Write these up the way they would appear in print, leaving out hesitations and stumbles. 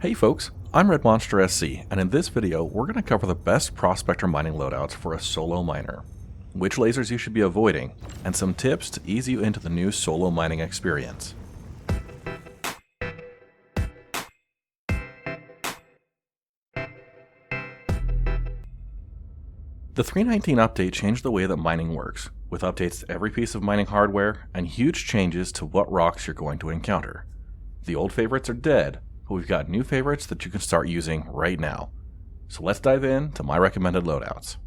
Hey folks, I'm Red Monster SC, and in this video we're going to cover the best Prospector mining loadouts for a solo miner, which lasers you should be avoiding, and some tips to ease you into the new solo mining experience. The 3.19 update changed the way that mining works, with updates to every piece of mining hardware and huge changes to what rocks you're going to encounter. The old favorites are dead, but we've got new favorites that you can start using right now. So let's dive in to my recommended loadouts.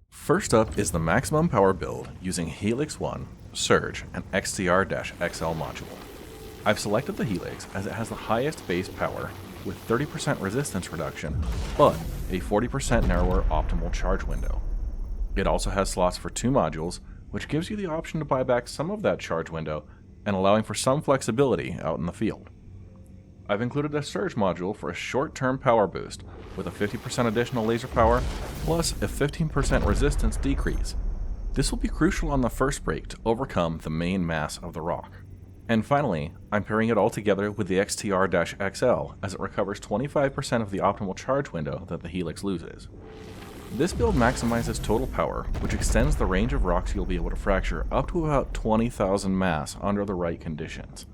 First up is the maximum power build using Helix 1, Surge, and XTR-XL module. I've selected the Helix as it has the highest base power with 30% resistance reduction, but a 40% narrower optimal charge window. It also has slots for 2 modules, which gives you the option to buy back some of that charge window and allowing for some flexibility out in the field. I've included a Surge module for a short-term power boost with a 50% additional laser power plus a 15% resistance decrease. This will be crucial on the first break to overcome the main mass of the rock. And finally, I'm pairing it all together with the XTR-XL as it recovers 25% of the optimal charge window that the Helix loses. This build maximizes total power, which extends the range of rocks you'll be able to fracture up to about 20,000 mass under the right conditions.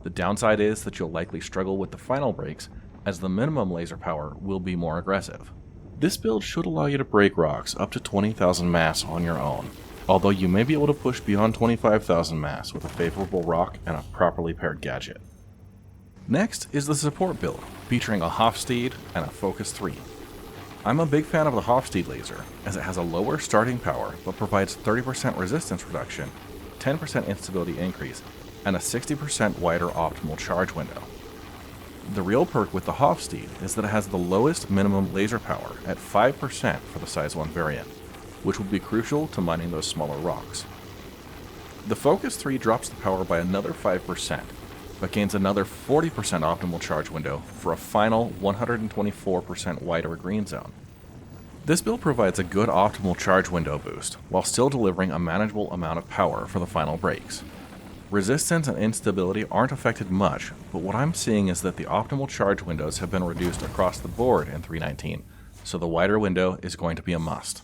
The downside is that you'll likely struggle with the final breaks, as the minimum laser power will be more aggressive. This build should allow you to break rocks up to 20,000 mass on your own, although you may be able to push beyond 25,000 mass with a favorable rock and a properly paired gadget. Next is the support build, featuring a Hofstede and a Focus 3. I'm a big fan of the Hofstede laser, as it has a lower starting power but provides 30% resistance reduction, 10% instability increase, and a 60% wider optimal charge window. The real perk with the Hofstede is that it has the lowest minimum laser power at 5% for the size 1 variant, which will be crucial to mining those smaller rocks. The Focus 3 drops the power by another 5%, but gains another 40% optimal charge window for a final 124% wider green zone. This build provides a good optimal charge window boost, while still delivering a manageable amount of power for the final breaks. Resistance and instability aren't affected much, but what I'm seeing is that the optimal charge windows have been reduced across the board in 3.19, so the wider window is going to be a must.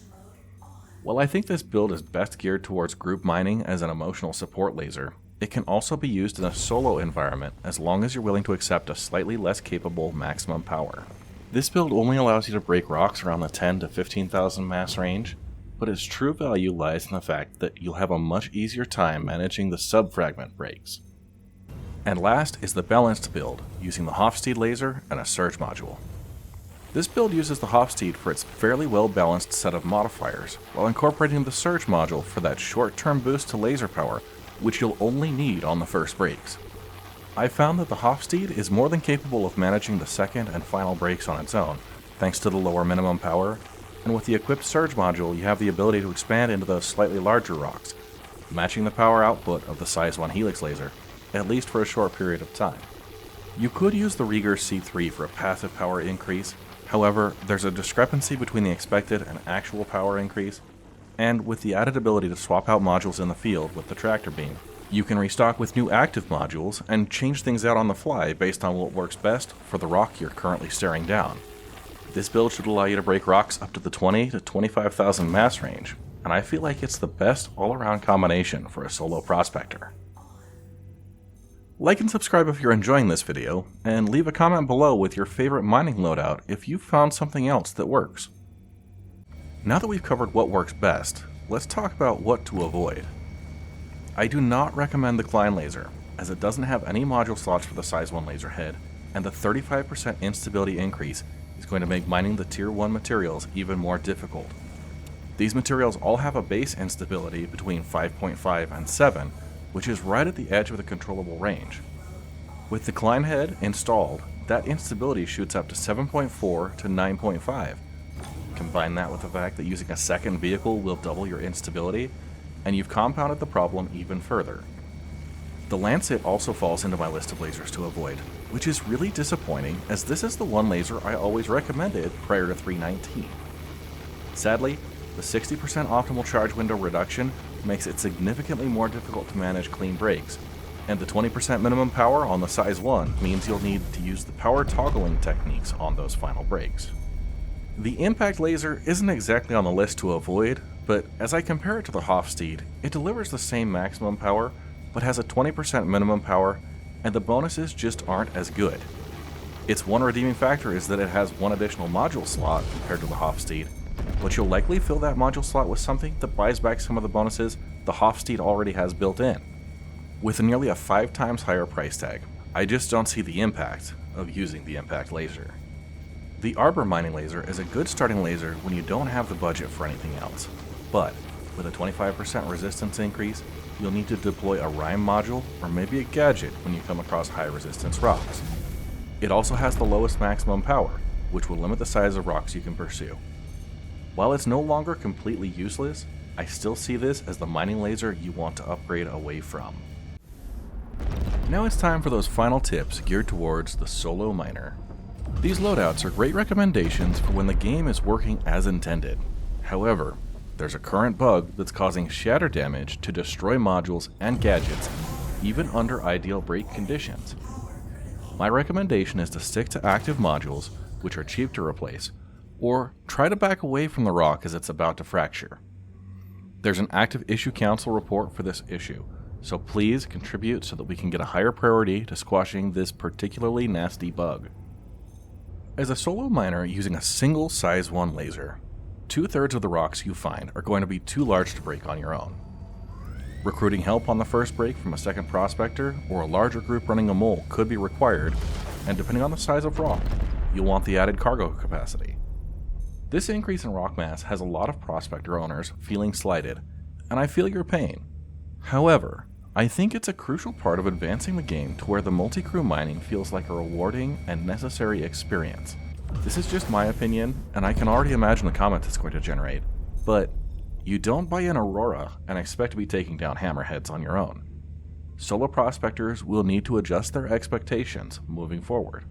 While I think this build is best geared towards group mining as an emotional support laser, it can also be used in a solo environment as long as you're willing to accept a slightly less capable maximum power. This build only allows you to break rocks around the 10 to 15,000 mass range, but its true value lies in the fact that you'll have a much easier time managing the sub-fragment breaks. And last is the balanced build, using the Hofstede laser and a Surge module. This build uses the Hofstede for its fairly well-balanced set of modifiers, while incorporating the Surge module for that short-term boost to laser power, which you'll only need on the first breaks. I've found that the Hofstede is more than capable of managing the second and final breaks on its own, thanks to the lower minimum power, and with the equipped Surge module you have the ability to expand into those slightly larger rocks, matching the power output of the size 1 Helix laser, at least for a short period of time. You could use the Rieger C3 for a passive power increase, however, there's a discrepancy between the expected and actual power increase, and with the added ability to swap out modules in the field with the tractor beam, you can restock with new active modules and change things out on the fly based on what works best for the rock you're currently staring down. This build should allow you to break rocks up to the 20 to 25,000 mass range, and I feel like it's the best all-around combination for a solo prospector. Like and subscribe if you're enjoying this video, and leave a comment below with your favorite mining loadout if you've found something else that works. Now that we've covered what works best, let's talk about what to avoid. I do not recommend the Klein laser, as it doesn't have any module slots for the size 1 laser head, and the 35% instability increase is going to make mining the tier 1 materials even more difficult. These materials all have a base instability between 5.5 and 7, which is right at the edge of the controllable range. With the Klein head installed, that instability shoots up to 7.4 to 9.5. Combine that with the fact that using a second vehicle will double your instability, and you've compounded the problem even further. The Lancet also falls into my list of lasers to avoid, which is really disappointing as this is the one laser I always recommended prior to 3.19. Sadly, the 60% optimal charge window reduction makes it significantly more difficult to manage clean breaks, And the 20% minimum power on the size 1 means you'll need to use the power toggling techniques on those final breaks. The impact laser isn't exactly on the list to avoid, but as I compare it to the Hofstede, it delivers the same maximum power, but has a 20% minimum power, and the bonuses just aren't as good. Its one redeeming factor is that it has one additional module slot compared to the Hofstede, but you'll likely fill that module slot with something that buys back some of the bonuses the Hofstede already has built in. With nearly a 5 times higher price tag, I just don't see the impact of using the impact laser. The Arbor mining laser is a good starting laser when you don't have the budget for anything else, but with a 25% resistance increase, you'll need to deploy a rhyme module or maybe a gadget when you come across high resistance rocks. It also has the lowest maximum power, which will limit the size of rocks you can pursue. While it's no longer completely useless, I still see this as the mining laser you want to upgrade away from. Now it's time for those final tips geared towards the solo miner. These loadouts are great recommendations for when the game is working as intended. However, there's a current bug that's causing shatter damage to destroy modules and gadgets even under ideal break conditions. My recommendation is to stick to active modules, which are cheap to replace, or try to back away from the rock as it's about to fracture. There's an active issue council report for this issue, so please contribute so that we can get a higher priority to squashing this particularly nasty bug. As a solo miner using a single size 1 laser, 2/3 of the rocks you find are going to be too large to break on your own. Recruiting help on the first break from a second prospector or a larger group running a mole could be required, and depending on the size of rock, you'll want the added cargo capacity. This increase in rock mass has a lot of prospector owners feeling slighted, and I feel your pain. However, I think it's a crucial part of advancing the game to where the multi-crew mining feels like a rewarding and necessary experience. This is just my opinion, and I can already imagine the comments it's going to generate, but you don't buy an Aurora and expect to be taking down hammerheads on your own. Solo prospectors will need to adjust their expectations moving forward.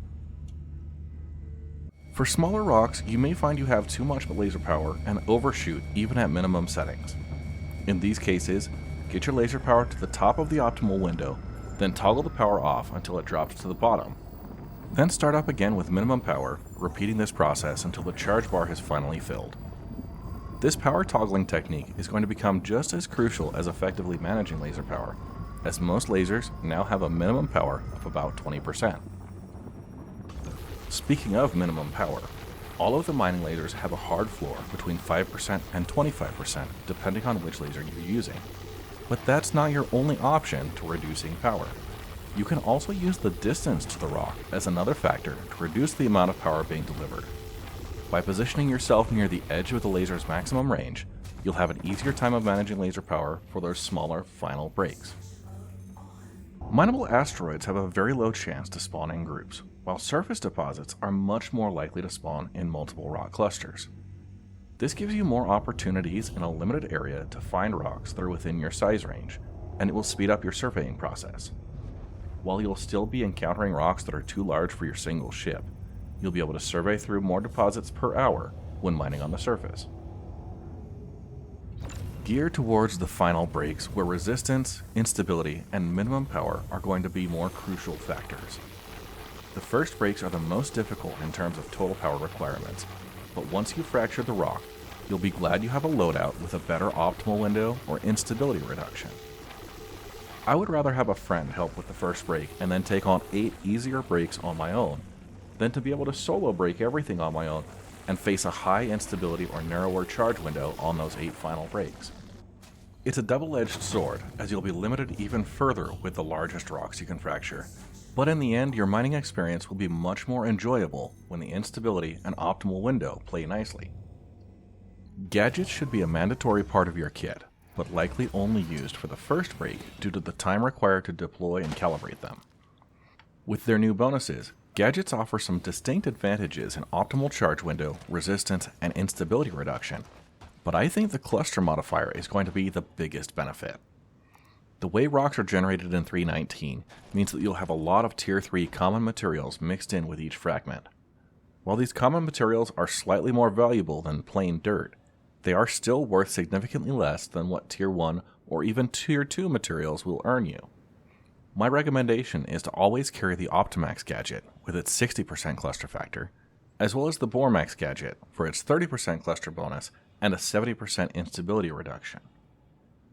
For smaller rocks, you may find you have too much laser power and overshoot even at minimum settings. In these cases, get your laser power to the top of the optimal window, then toggle the power off until it drops to the bottom. Then start up again with minimum power, repeating this process until the charge bar has finally filled. This power toggling technique is going to become just as crucial as effectively managing laser power, as most lasers now have a minimum power of about 20%. Speaking of minimum power, all of the mining lasers have a hard floor between 5% and 25% depending on which laser you're using. But that's not your only option to reducing power. You can also use the distance to the rock as another factor to reduce the amount of power being delivered. By positioning yourself near the edge of the laser's maximum range, you'll have an easier time of managing laser power for those smaller final breaks. Mineable asteroids have a very low chance to spawn in groups, while surface deposits are much more likely to spawn in multiple rock clusters. This gives you more opportunities in a limited area to find rocks that are within your size range, and it will speed up your surveying process. While you'll still be encountering rocks that are too large for your single ship, you'll be able to survey through more deposits per hour when mining on the surface. Gear towards the final breaks where resistance, instability, and minimum power are going to be more crucial factors. The first breaks are the most difficult in terms of total power requirements, but once you fracture the rock, you'll be glad you have a loadout with a better optimal window or instability reduction. I would rather have a friend help with the first break and then take on 8 easier breaks on my own, than to be able to solo break everything on my own and face a high instability or narrower charge window on those 8 final breaks. It's a double-edged sword, as you'll be limited even further with the largest rocks you can fracture, but in the end your mining experience will be much more enjoyable when the instability and optimal window play nicely. Gadgets should be a mandatory part of your kit, but likely only used for the first break due to the time required to deploy and calibrate them. With their new bonuses, gadgets offer some distinct advantages in optimal charge window, resistance, and instability reduction, but I think the cluster modifier is going to be the biggest benefit. The way rocks are generated in 3.19 means that you'll have a lot of Tier 3 common materials mixed in with each fragment. While these common materials are slightly more valuable than plain dirt, they are still worth significantly less than what Tier 1 or even Tier 2 materials will earn you. my recommendation is to always carry the Optimax gadget with its 60% cluster factor, as well as the Boremax gadget for its 30% cluster bonus and a 70% instability reduction.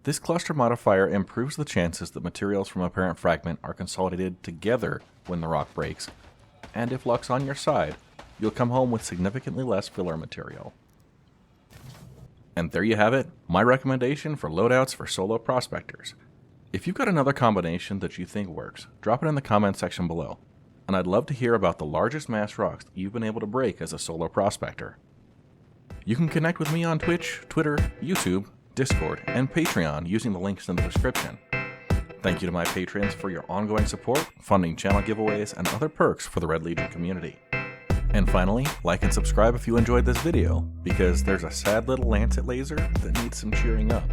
This cluster modifier improves the chances that materials from a parent fragment are consolidated together when the rock breaks, and if luck's on your side, you'll come home with significantly less filler material. And there you have it, my recommendation for loadouts for solo prospectors. If you've got another combination that you think works, drop it in the comment section below, and I'd love to hear about the largest mass rocks that you've been able to break as a solo prospector. You can connect with me on Twitch, Twitter, YouTube, Discord, and Patreon using the links in the description. Thank you to my patrons for your ongoing support, funding channel giveaways, and other perks for the Red Legion community. And finally, like and subscribe if you enjoyed this video, because there's a sad little Lancet laser that needs some cheering up.